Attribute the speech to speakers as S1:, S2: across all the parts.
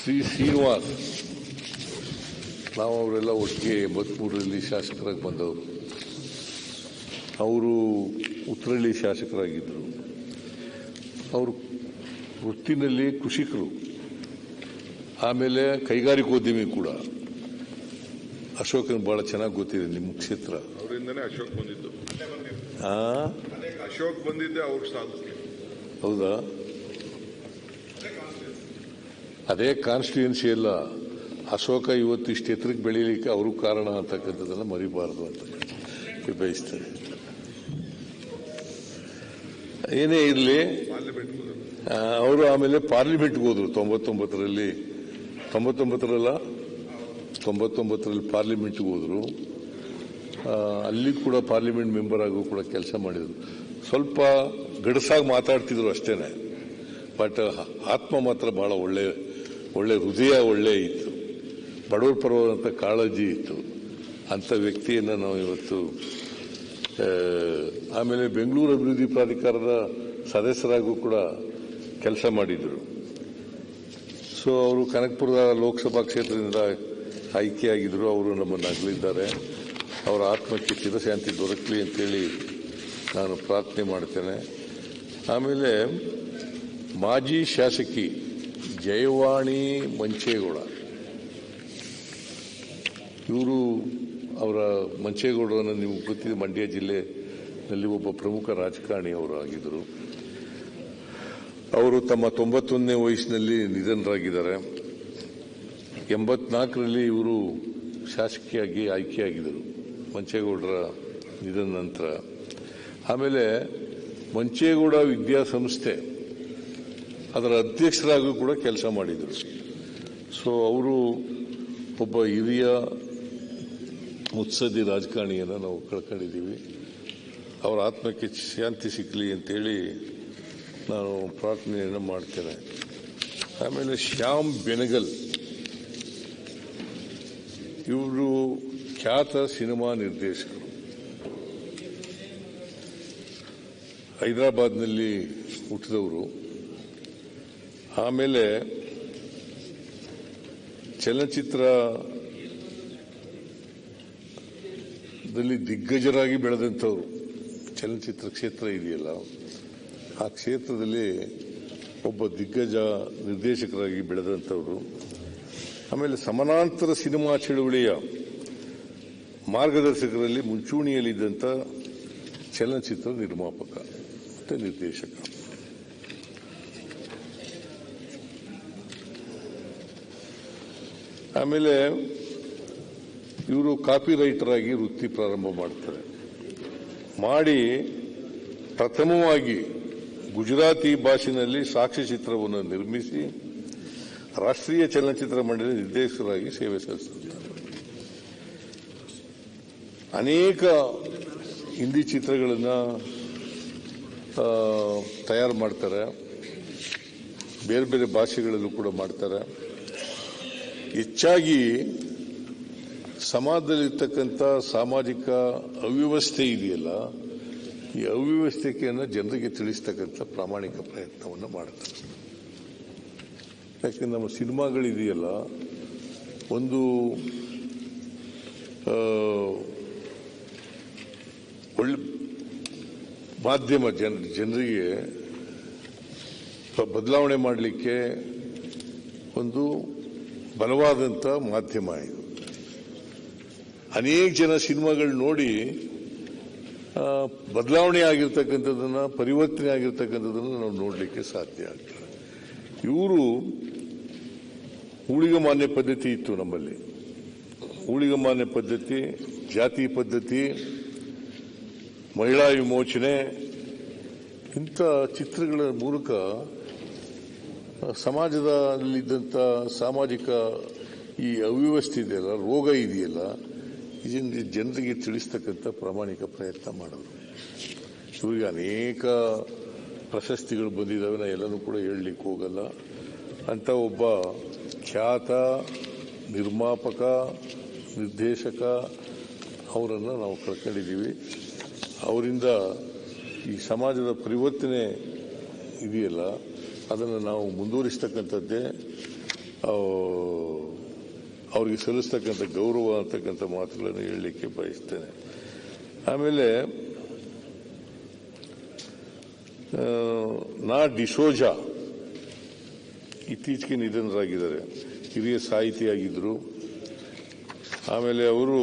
S1: ಶ್ರೀನಿವಾಸ್, ನಾವು ಅವರೆಲ್ಲ ಒಟ್ಟಿಗೆ 83ರಲ್ಲಿ ಶಾಸಕರಾಗಿ ಬಂದವರು. ಅವರು ಉತ್ತರಹಳ್ಳಿ ಶಾಸಕರಾಗಿದ್ದರು. ಅವರು ವೃತ್ತಿನಲ್ಲಿ ಕೃಷಿಕರು, ಆಮೇಲೆ ಕೈಗಾರಿಕೋದ್ಯಮಿ ಕೂಡ. ಅಶೋಕನ್ ಬಹಳ ಚೆನ್ನಾಗಿ ಗೊತ್ತಿದೆ ನಿಮ್ಮ ಕ್ಷೇತ್ರ.
S2: ಅವರಿಂದನೇ ಅಶೋಕ್ ಬಂದಿದ್ದು.
S1: ಅಶೋಕ್
S2: ಬಂದಿದ್ದೆ ಅವ್ರ ಸಾಧನೆ.
S1: ಹೌದಾ? ಅದೇ ಕಾನ್ಸ್ಟಿಟ್ಯೂನ್ಸಿ ಅಲ್ಲ, ಅಶೋಕ ಇವತ್ತು ಇಷ್ಟು ಎತ್ತರಕ್ಕೆ ಬೆಳೀಲಿಕ್ಕೆ ಅವರು ಕಾರಣ ಅಂತಕ್ಕಂಥದ್ದನ್ನ ಮರಿಬಾರದು ಅಂತ ಬಯಸ್ತಾರೆ. ಏನೇ ಇರಲಿ, ಅವರು ಆಮೇಲೆ ಪಾರ್ಲಿಮೆಂಟ್ಗೆ ಹೋದ್ರು 99ರಲ್ಲಿ ಪಾರ್ಲಿಮೆಂಟ್ಗೆ ಹೋದ್ರು. ಅಲ್ಲಿ ಕೂಡ ಪಾರ್ಲಿಮೆಂಟ್ ಮೆಂಬರ್ ಆಗು ಕೂಡ ಕೆಲಸ ಮಾಡಿದ್ರು. ಸ್ವಲ್ಪ ಗಡಸಾಗಿ ಮಾತಾಡ್ತಿದ್ರು ಅಷ್ಟೇನೆ, ಬಟ್ ಆತ್ಮ ಮಾತ್ರ ಬಹಳ ಒಳ್ಳೆ ಹೃದಯ ಒಳ್ಳೆ ಇತ್ತು, ಬಡವರ ಪರವಾದಂಥ ಕಾಳಜಿ ಇತ್ತು. ಅಂಥ ವ್ಯಕ್ತಿಯನ್ನು ನಾವು ಇವತ್ತು ಆಮೇಲೆ ಬೆಂಗಳೂರು ಅಭಿವೃದ್ಧಿ ಪ್ರಾಧಿಕಾರದ ಸದಸ್ಯರಾಗೂ ಕೂಡ ಕೆಲಸ ಮಾಡಿದರು. ಸೊ ಅವರು ಕನಕಪುರದ ಲೋಕಸಭಾ ಕ್ಷೇತ್ರದಿಂದ ಆಯ್ಕೆಯಾಗಿದ್ದರು. ಅವರು ನಮ್ಮನ್ನು ಅಗಲಿದ್ದಾರೆ. ಅವರ ಆತ್ಮಕ್ಕೆ ಚಿರಶಾಂತಿ ದೊರಕಲಿ ಅಂತೇಳಿ ನಾನು ಪ್ರಾರ್ಥನೆ ಮಾಡ್ತೇನೆ. ಆಮೇಲೆ ಮಾಜಿ ಶಾಸಕಿ ಜಯವಾಣಿ ಮಂಚೇಗೌಡ, ಅವರ ಮಂಚೇಗೌಡರನ್ನು ನಿಮಗೆ ಗೊತ್ತಿದೆ, ಮಂಡ್ಯ ಜಿಲ್ಲೆಯಲ್ಲಿ ಒಬ್ಬ ಪ್ರಮುಖ ರಾಜಕಾರಣಿ ಅವರು ಆಗಿದ್ದರು. ಅವರು ತಮ್ಮ 91ನೇ ವಯಸ್ಸಿನಲ್ಲಿ ನಿಧನರಾಗಿದ್ದಾರೆ. 84ರಲ್ಲಿ ಇವರು ಶಾಸಕಿಯಾಗಿ ಆಯ್ಕೆಯಾಗಿದ್ದರು ಮಂಚೇಗೌಡರ ನಿಧನ ನಂತರ. ಆಮೇಲೆ ಮಂಚೇಗೌಡ ವಿದ್ಯಾಸಂಸ್ಥೆ ಅದರ ಅಧ್ಯಕ್ಷರಾಗೂ ಕೂಡ ಕೆಲಸ ಮಾಡಿದರು. ಸೊ ಅವರು ಒಬ್ಬ ಹಿರಿಯ ಮುತ್ಸದ್ದಿ ರಾಜಕಾರಣಿಯನ್ನು ನಾವು ಕಳ್ಕೊಂಡಿದ್ದೀವಿ. ಅವರ ಆತ್ಮಕ್ಕೆ ಶಾಂತಿ ಸಿಕ್ಕಲಿ ಅಂತೇಳಿ ನಾನು ಪ್ರಾರ್ಥನೆಯನ್ನು ಮಾಡ್ತೇನೆ. ಆಮೇಲೆ ಶ್ಯಾಮ್ ಬೆನಗಲ್, ಇವರು ಖ್ಯಾತ ಸಿನಿಮಾ ನಿರ್ದೇಶಕರು. ಹೈದರಾಬಾದ್ನಲ್ಲಿ ಹುಟ್ಟಿದವರು. ಆಮೇಲೆ ಚಲನಚಿತ್ರದಲ್ಲಿ ದಿಗ್ಗಜರಾಗಿ ಬೆಳೆದಂಥವ್ರು. ಚಲನಚಿತ್ರ ಕ್ಷೇತ್ರ ಇದೆಯಲ್ಲ, ಆ ಕ್ಷೇತ್ರದಲ್ಲಿ ಒಬ್ಬ ದಿಗ್ಗಜ ನಿರ್ದೇಶಕರಾಗಿ ಬೆಳೆದಂಥವರು. ಆಮೇಲೆ ಸಮಾನಾಂತರ ಸಿನಿಮಾ ಚಳುವಳಿಯ ಮಾರ್ಗದರ್ಶಕರಲ್ಲಿ ಮುಂಚೂಣಿಯಲ್ಲಿದ್ದಂಥ ಚಲನಚಿತ್ರ ನಿರ್ಮಾಪಕ ಮತ್ತು ನಿರ್ದೇಶಕ. ಆಮೇಲೆ ಇವರು ಕಾಪಿ ರೈಟರ್ ಆಗಿ ವೃತ್ತಿ ಪ್ರಾರಂಭ ಮಾಡ್ತಾರೆ. ಮಾಡಿ ಪ್ರಥಮವಾಗಿ ಗುಜರಾತಿ ಭಾಷೆಯಲ್ಲಿ ಸಾಕ್ಷ್ಯಚಿತ್ರವನ್ನು ನಿರ್ಮಿಸಿ ರಾಷ್ಟ್ರೀಯ ಚಲನಚಿತ್ರ ಮಂಡಳಿ ನಿರ್ದೇಶಕರಾಗಿ ಸೇವೆ ಸಲ್ಲಿಸುತ್ತಾರೆ. ಅನೇಕ ಹಿಂದಿ ಚಿತ್ರಗಳನ್ನು ತಯಾರು ಮಾಡ್ತಾರೆ, ಬೇರೆ ಬೇರೆ ಭಾಷೆಗಳಲ್ಲೂ ಕೂಡ ಮಾಡ್ತಾರೆ. ಹೆಚ್ಚಾಗಿ ಸಮಾಜದಲ್ಲಿರ್ತಕ್ಕಂಥ ಸಾಮಾಜಿಕ ಅವ್ಯವಸ್ಥೆ ಇದೆಯಲ್ಲ, ಈ ಅವ್ಯವಸ್ಥೆಯನ್ನು ಜನರಿಗೆ ತಿಳಿಸ್ತಕ್ಕಂಥ ಪ್ರಾಮಾಣಿಕ ಪ್ರಯತ್ನವನ್ನು ಮಾಡ್ತಾರೆ. ಯಾಕೆ ನಮ್ಮ ಸಿನಿಮಾಗಳಿದೆಯಲ್ಲ, ಒಂದು ಒಳ್ಳೆ ಮಾಧ್ಯಮ, ಜನರಿಗೆ ಬದಲಾವಣೆ ಮಾಡಲಿಕ್ಕೆ ಒಂದು ಬಲವಾದಂಥ ಮಾಧ್ಯಮ ಇದು. ಅನೇಕ ಜನ ಸಿನಿಮಾಗಳು ನೋಡಿ ಬದಲಾವಣೆ ಆಗಿರ್ತಕ್ಕಂಥದ್ದನ್ನು, ಪರಿವರ್ತನೆ ಆಗಿರ್ತಕ್ಕಂಥದ್ದನ್ನು ನಾವು ನೋಡಲಿಕ್ಕೆ ಸಾಧ್ಯ ಆಗ್ತದೆ. ಇವರು ಊಳಿಗಮಾನ್ಯ ಪದ್ಧತಿ ಇತ್ತು ನಮ್ಮಲ್ಲಿ. ಊಳಿಗಮಾನ್ಯ ಪದ್ಧತಿ, ಜಾತಿ ಪದ್ಧತಿ, ಮಹಿಳಾ ವಿಮೋಚನೆ, ಇಂಥ ಚಿತ್ರಗಳ ಮೂಲಕ ಸಮಾಜದಲ್ಲಿದ್ದಂಥ ಸಾಮಾಜಿಕ ಈ ಅವ್ಯವಸ್ಥೆ ಇದೆಯಲ್ಲ, ರೋಗ ಇದೆಯಲ್ಲ, ಇದನ್ನು ಜನರಿಗೆ ತಿಳಿಸ್ತಕ್ಕಂಥ ಪ್ರಾಮಾಣಿಕ ಪ್ರಯತ್ನ ಮಾಡೋದು. ಇವರಿಗೆ ಅನೇಕ ಪ್ರಶಸ್ತಿಗಳು ಬಂದಿದ್ದಾವೆ, ನಾನು ಎಲ್ಲನೂ ಕೂಡ ಹೇಳಲಿಕ್ಕೆ ಹೋಗಲ್ಲ. ಅಂತ ಒಬ್ಬ ಖ್ಯಾತ ನಿರ್ಮಾಪಕ, ನಿರ್ದೇಶಕ, ಅವರನ್ನು ನಾವು ಕಳ್ಕೊಂಡಿದ್ದೀವಿ. ಅವರಿಂದ ಈ ಸಮಾಜದ ಪರಿವರ್ತನೆ ಇದೆಯಲ್ಲ, ಅದನ್ನು ನಾವು ಮುಂದುವರಿಸ್ತಕ್ಕಂಥದ್ದೇ ಅವ್ರಿಗೆ ಸಲ್ಲಿಸ್ತಕ್ಕಂಥ ಗೌರವ ಅಂತಕ್ಕಂಥ ಮಾತುಗಳನ್ನು ಹೇಳಲಿಕ್ಕೆ ಬಯಸ್ತೇನೆ. ಆಮೇಲೆ ಡಿಸೋಜಾ ಇತ್ತೀಚೆಗೆ ನಿಧನರಾಗಿದ್ದಾರೆ. ಹಿರಿಯ ಸಾಹಿತಿಯಾಗಿದ್ದರು. ಆಮೇಲೆ ಅವರು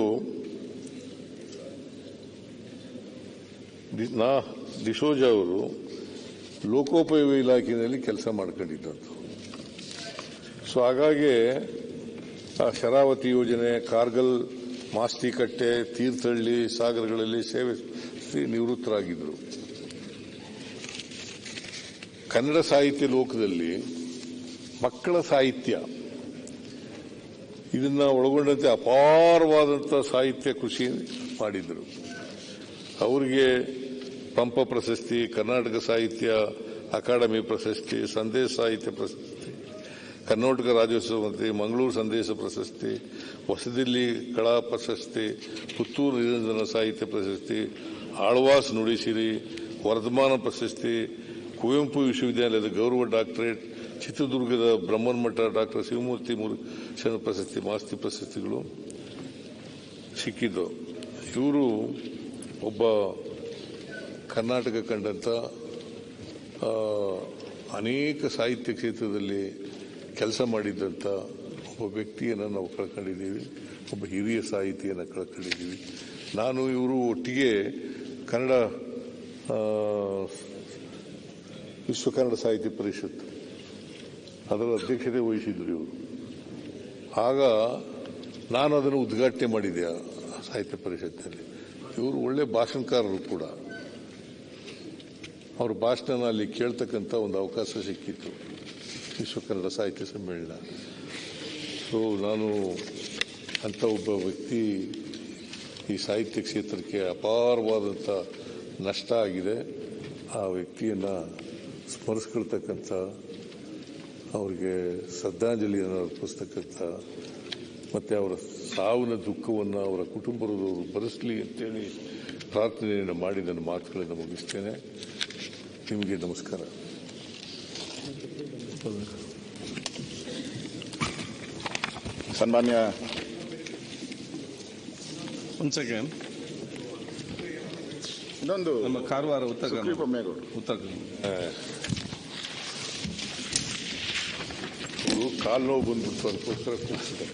S1: ಡಿಸೋಜಾ ಅವರು ಲೋಕೋಪಯೋಗಿ ಇಲಾಖೆಯಲ್ಲಿ ಕೆಲಸ ಮಾಡ್ಕೊಂಡಿದ್ದಂಥ. ಸೊ ಹಾಗಾಗಿ ಆ ಶರಾವತಿ ಯೋಜನೆ, ಕಾರ್ಗಲ್, ಮಾಸ್ತಿಕಟ್ಟೆ, ತೀರ್ಥಹಳ್ಳಿ, ಸಾಗರಗಳಲ್ಲಿ ಸೇವೆ ನಿವೃತ್ತರಾಗಿದ್ದರು. ಕನ್ನಡ ಸಾಹಿತ್ಯ ಲೋಕದಲ್ಲಿ ಮಕ್ಕಳ ಸಾಹಿತ್ಯ ಇದನ್ನ ಒಳಗೊಂಡಂತೆ ಅಪಾರವಾದಂಥ ಸಾಹಿತ್ಯ ಕೃಷಿ ಮಾಡಿದರು. ಅವರಿಗೆ ಪಂಪ ಪ್ರಶಸ್ತಿ, ಕರ್ನಾಟಕ ಸಾಹಿತ್ಯ ಅಕಾಡೆಮಿ ಪ್ರಶಸ್ತಿ, ಸಂದೇಶ ಸಾಹಿತ್ಯ ಪ್ರಶಸ್ತಿ, ಕರ್ನಾಟಕ ರಾಜ್ಯೋತ್ಸವ ಮಂತ್ರಿ, ಮಂಗಳೂರು ಸಂದೇಶ ಪ್ರಶಸ್ತಿ, ಹೊಸದಿಲ್ಲಿ ಕಲಾ ಪ್ರಶಸ್ತಿ, ಪುತ್ತೂರು ನಿರಂಜನ ಸಾಹಿತ್ಯ ಪ್ರಶಸ್ತಿ, ಆಳ್ವಾಸ್ ನುಡಿಸಿರಿ, ವರ್ಧಮಾನ ಪ್ರಶಸ್ತಿ, ಕುವೆಂಪು ವಿಶ್ವವಿದ್ಯಾಲಯದ ಗೌರವ ಡಾಕ್ಟರೇಟ್, ಚಿತ್ರದುರ್ಗದ ಬ್ರಹ್ಮನ್ ಮಠ ಡಾಕ್ಟರ್ ಶಿವಮೂರ್ತಿ ಮುರುಘನ್ ಪ್ರಶಸ್ತಿ, ಮಾಸ್ತಿ ಪ್ರಶಸ್ತಿಗಳು ಸಿಕ್ಕಿದ್ದು. ಇವರು ಒಬ್ಬ ಕರ್ನಾಟಕ ಕಂಡಂತ ಅನೇಕ ಸಾಹಿತ್ಯ ಕ್ಷೇತ್ರದಲ್ಲಿ ಕೆಲಸ ಮಾಡಿದ್ದಂಥ ಒಬ್ಬ ವ್ಯಕ್ತಿಯನ್ನು ನಾವು ಕಳ್ಕೊಂಡಿದ್ದೀವಿ. ಒಬ್ಬ ಹಿರಿಯ ಸಾಹಿತಿಯನ್ನು ಕಳ್ಕೊಂಡಿದ್ದೀವಿ. ನಾನು ಇವರು ಒಟ್ಟಿಗೆ ಕನ್ನಡ ವಿಶ್ವ ಕನ್ನಡ ಸಾಹಿತ್ಯ ಪರಿಷತ್ ಅದರ ಅಧ್ಯಕ್ಷತೆ ವಹಿಸಿದ್ರು ಇವರು. ಆಗ ನಾನು ಅದನ್ನು ಉದ್ಘಾಟನೆ ಮಾಡಿದ್ದೆ ಸಾಹಿತ್ಯ ಪರಿಷತ್ನಲ್ಲಿ. ಇವರು ಒಳ್ಳೆ ಭಾಷಣಕಾರರು ಕೂಡ. ಅವ್ರ ಭಾಷಣ ಅಲ್ಲಿ ಕೇಳ್ತಕ್ಕಂಥ ಒಂದು ಅವಕಾಶ ಸಿಕ್ಕಿತ್ತು ವಿಶ್ವ ಕನ್ನಡ ಸಾಹಿತ್ಯ ಸಮ್ಮೇಳನ. ಸೊ ನಾನು ಅಂಥ ಒಬ್ಬ ವ್ಯಕ್ತಿ ಈ ಸಾಹಿತ್ಯ ಕ್ಷೇತ್ರಕ್ಕೆ ಅಪಾರವಾದಂಥ ನಷ್ಟ ಆಗಿದೆ. ಆ ವ್ಯಕ್ತಿಯನ್ನು ಸ್ಮರಿಸ್ಕೊಳ್ತಕ್ಕಂಥ, ಅವರಿಗೆ ಶ್ರದ್ಧಾಂಜಲಿಯನ್ನು ಅರ್ಪಿಸ್ತಕ್ಕಂಥ, ಮತ್ತು ಅವರ ಸಾವಿನ ದುಃಖವನ್ನು ಅವರ ಕುಟುಂಬದವರು ಭರಿಸಲಿ ಅಂತೇಳಿ ಪ್ರಾರ್ಥನೆಯನ್ನು ಮಾಡಿ ನನ್ನ ಮಾತುಗಳನ್ನು ಮುಗಿಸ್ತೇನೆ. ನಿಮಗೆ ನಮಸ್ಕಾರ.
S3: ಸನ್ಮಾನ್ಯ
S4: ಒಂದು ಸೆಕೆಂಡ್,
S3: ಇನ್ನೊಂದು
S4: ನಮ್ಮ ಕಾರವಾರ ಉತ್ತರ
S3: ಬೊಮ್ಮೇಗೌಡ
S1: ಕಾಲು ನೋವು ಬಂದ್ಬಿಟ್ಟು ಅದಕ್ಕೋಸ್ಕರ ಕೂರಿಸಿದೆ.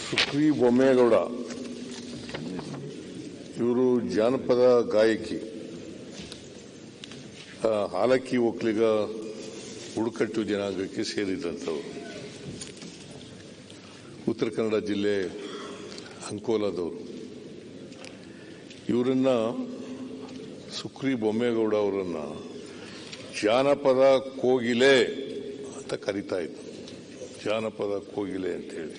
S1: ಸುಕ್ರಿ ಬೊಮ್ಮೇಗೌಡ ಇವರು ಜಾನಪದ ಗಾಯಕಿ, ಹಾಲಕ್ಕಿ ಒಕ್ಕಲಿಗ ಬುಡಕಟ್ಟು ಜನಾಂಗಕ್ಕೆ ಸೇರಿದಂಥವರು. ಉತ್ತರ ಕನ್ನಡ ಜಿಲ್ಲೆ ಅಂಕೋಲಾದವರು. ಇವರನ್ನ ಸುಕ್ರಿ ಬೊಮ್ಮೇಗೌಡ ಅವರನ್ನ ಜಾನಪದ ಕೋಗಿಲೆ ಅಂತ ಕರೀತಾ ಇದ್ರು. ಜಾನಪದ ಕೋಗಿಲೆ ಅಂತೇಳಿ.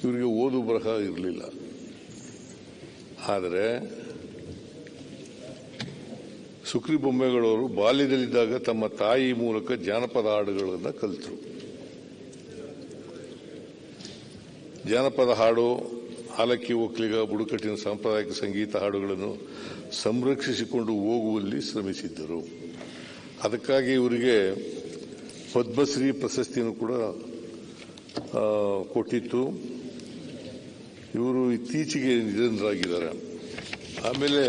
S1: ಇವರಿಗೆ ಓದು ಬರಹ ಇರಲಿಲ್ಲ. ಆದರೆ ಸುಕ್ರಿ ಬೊಮ್ಮೇಗೌಡವರು ಬಾಲ್ಯದಲ್ಲಿದ್ದಾಗ ತಮ್ಮ ತಾಯಿ ಮೂಲಕ ಜಾನಪದ ಹಾಡುಗಳನ್ನು ಕಲಿತರು. ಜಾನಪದ ಹಾಡು, ಹಾಲಕ್ಕಿ ಒಕ್ಕಲಿಗ, ಬುಡಕಟ್ಟಿನ ಸಾಂಪ್ರದಾಯಿಕ ಸಂಗೀತ ಹಾಡುಗಳನ್ನು ಸಂರಕ್ಷಿಸಿಕೊಂಡು ಹೋಗುವಲ್ಲಿ ಶ್ರಮಿಸಿದ್ದರು. ಅದಕ್ಕಾಗಿ ಇವರಿಗೆ ಪದ್ಮಶ್ರೀ ಪ್ರಶಸ್ತಿಯನ್ನು ಕೂಡ ಕೊಟ್ಟಿತ್ತು. ಇವರು ಇತ್ತೀಚೆಗೆ ನಿಧನರಾಗಿದ್ದಾರೆ. ಆಮೇಲೆ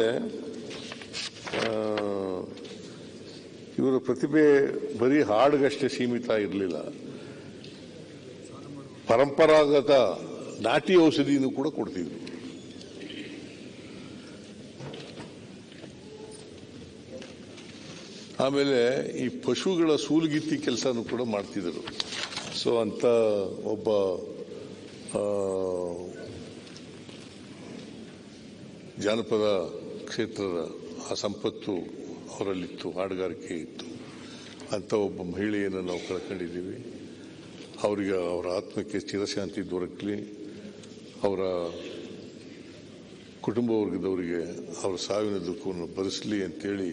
S1: ಇವರ ಪ್ರತಿಭೆ ಬರೀ ಹಾಡಿಗಷ್ಟೇ ಸೀಮಿತ ಇರಲಿಲ್ಲ. ಪರಂಪರಾಗತ ನಾಟಿ ಔಷಧಿಯನ್ನು ಕೂಡ ಕೊಡ್ತಿದ್ರು. ಆಮೇಲೆ ಈ ಪಶುಗಳ ಸೂಲಗಿತ್ತಿ ಕೆಲಸನೂ ಕೂಡ ಮಾಡ್ತಿದ್ರು. ಸೊ ಅಂತ ಒಬ್ಬ ಜಾನಪದ ಕ್ಷೇತ್ರದ ಆ ಸಂಪತ್ತು ಅವರಲ್ಲಿತ್ತು, ಹಾಡುಗಾರಿಕೆ ಇತ್ತು. ಅಂತ ಒಬ್ಬ ಮಹಿಳೆಯನ್ನು ನಾವು ಕಳ್ಕೊಂಡಿದ್ದೀವಿ. ಅವರಿಗೆ, ಅವರ ಆತ್ಮಕ್ಕೆ ಚಿರಶಾಂತಿ ದೊರಕಲಿ, ಅವರ ಕುಟುಂಬ ವರ್ಗದವರಿಗೆ ಅವರ ಸಾವಿನ ದುಃಖವನ್ನು ಭರಿಸಲಿ ಅಂತೇಳಿ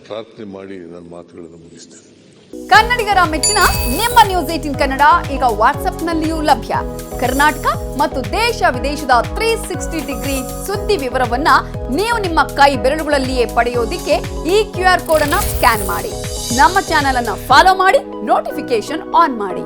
S1: ಪ್ರಾರ್ಥನೆ ಮಾಡಿ ನನ್ನ ಮಾತುಗಳನ್ನು ಮುಗಿಸ್ತೇನೆ.
S3: ಕನ್ನಡಿಗರ ಮೆಚ್ಚಿನ ನಿಮ್ಮ ನ್ಯೂಸ್ 18 ಕನ್ನಡ ಈಗ ವಾಟ್ಸ್ಆಪ್ನಲ್ಲಿಯೂ ಲಭ್ಯ. ಕರ್ನಾಟಕ ಮತ್ತು ದೇಶ ವಿದೇಶದ 360 ಡಿಗ್ರಿ ಸುದ್ದಿ ವಿವರವನ್ನ ನೀವು ನಿಮ್ಮ ಕೈ ಬೆರಳುಗಳಲ್ಲಿಯೇ ಪಡೆಯೋದಿಕ್ಕೆ ಈ QR ಕೋಡ್ ಅನ್ನ ಸ್ಕ್ಯಾನ್ ಮಾಡಿ. ನಮ್ಮ ಚಾನೆಲ್ ಅನ್ನ ಫಾಲೋ ಮಾಡಿ, ನೋಟಿಫಿಕೇಶನ್ ಆನ್ ಮಾಡಿ.